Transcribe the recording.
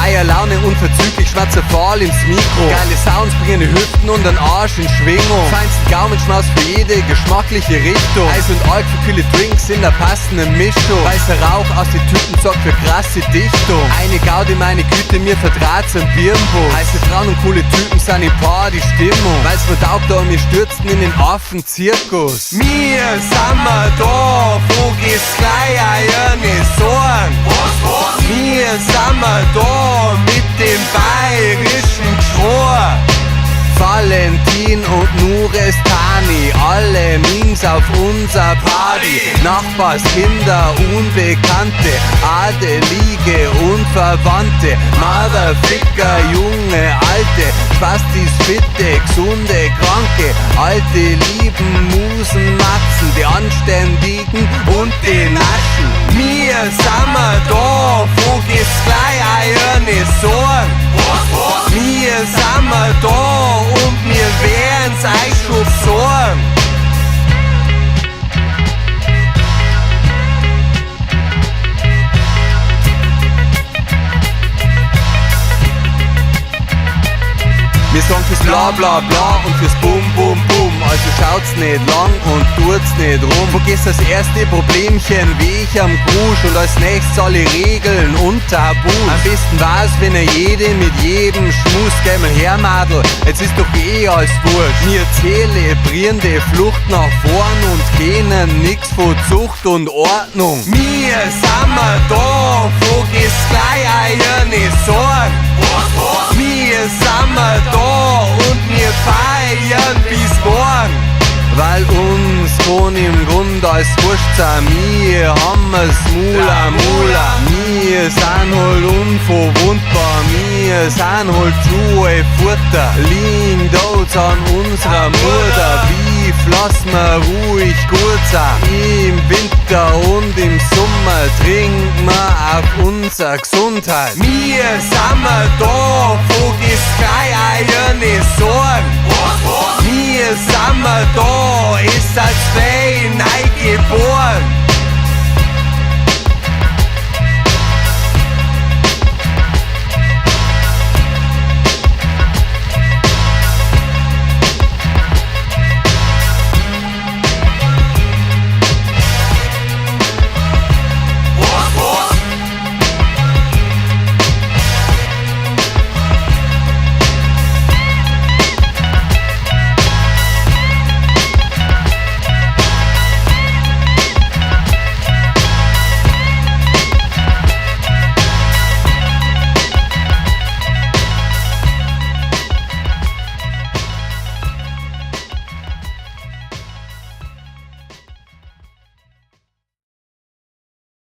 Feierlaune unverzüglich, schwarzer Fall ins Mikro. Geile Sounds bringen die Hüften und den Arsch in Schwingung. Feinsten Gaumenschmaus für jede geschmackliche Richtung. Eis und Alk für kühle Drinks in der passenden Mischung. Weißer Rauch aus den Tüten sorgt für krasse Dichtung. Eine Gaudi, meine Güte, mir verdraht's am Birnbus. Heiße Frauen und coole Typen sind in Party-Stimmung. Weil's mir taugt da und wir stürzen in den Affenzirkus. Wir sind da, wo geht's gleich eine Sorgen? Wir sind da mit dem bayerischen Geschrei. Valentin und Nurestani, alle Memes auf unser Party. Nachbarskinder, Unbekannte, Adelige und Verwandte, Motherficker, junge, alte, Spastis, fitte, gesunde, kranke, alte, lieben, Musen, Matzen, die Anständigen und die Naschen. Wir sind da, wo geht's gleich eine Sorgen? Wir sind da und wir werden's euch schon besorgen. Wir sagen fürs Bla Bla Bla und fürs Bum Bum Bum. Also schaut's nicht lang und tut's nicht rum. Vergiss das erste Problemchen, wie ich am Grusch. Und als nächstes alle Regeln und Tabus. Am besten war's, wenn jede mit jedem schmust. Geh mal her, Madel, jetzt ist doch eh alles wurscht. Wir zelebrierende Flucht nach vorn und kennen nix von Zucht und Ordnung. Wir sind da, wo geht's gleich eine Sorgen? Wir sind da und wir feiern bis morgen. Weil uns von im Grund als wurscht sein, wir hammer's Mula Mula. Wir sind halt unverwundbar, wir sind halt true Futter. Liegen dort an unserer Mutter, wie lass mir ruhig gut sein. Im Winter und im Sommer trinken wir auf unsere Gesundheit. Wir sind da, wo geht's gleich eine Sorgen? Wir sind da, ist als Fei neu geboren.